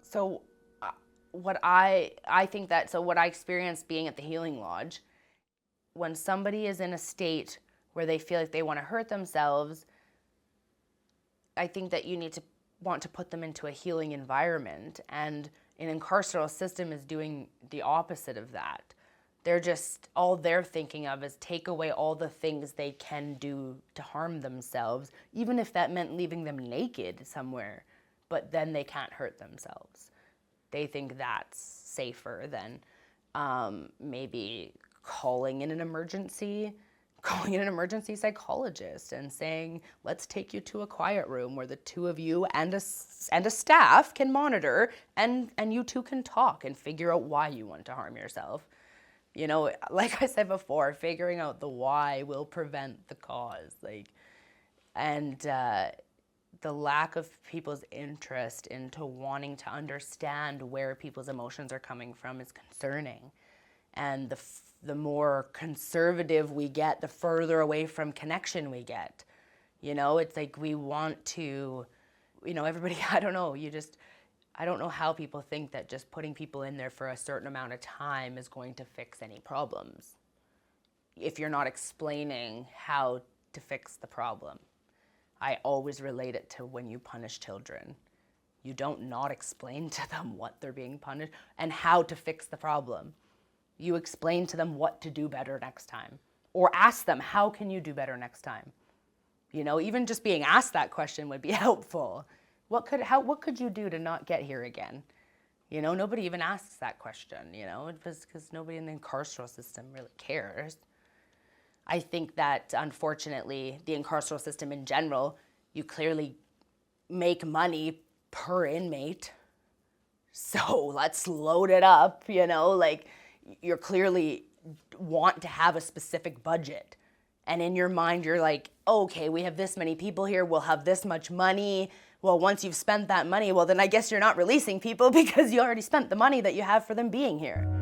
So what I think that, so what I experienced being at the Healing Lodge, when somebody is in a state where they feel like they want to hurt themselves, I think that you need to want to put them into a healing environment, and an carceral system is doing the opposite of that. They're just, all they're thinking of is take away all the things they can do to harm themselves, even if that meant leaving them naked somewhere, but then they can't hurt themselves. They think that's safer than maybe calling in an emergency psychologist and saying, let's take you to a quiet room where the two of you and a staff can monitor, and you two can talk and figure out why you want to harm yourself. You know, like I said before, figuring out the why will prevent the cause. The lack of people's interest into wanting to understand where people's emotions are coming from is concerning. And the more conservative we get, the further away from connection we get. You know, it's like we want to, you know, everybody, I don't know how people think that just putting people in there for a certain amount of time is going to fix any problems, if you're not explaining how to fix the problem. I always relate it to when you punish children. You don't not explain to them what they're being punished and how to fix the problem. You explain to them what to do better next time, or ask them, how can you do better next time? You know, even just being asked that question would be helpful. What could you do to not get here again? You know, nobody even asks that question, you know, because nobody in the carceral system really cares. I think that, unfortunately, the carceral system in general, you clearly make money per inmate. So let's load it up, you know, like you're clearly want to have a specific budget. And in your mind, you're like, okay, we have this many people here, we'll have this much money. Well, once you've spent that money, well, then I guess you're not releasing people because you already spent the money that you have for them being here.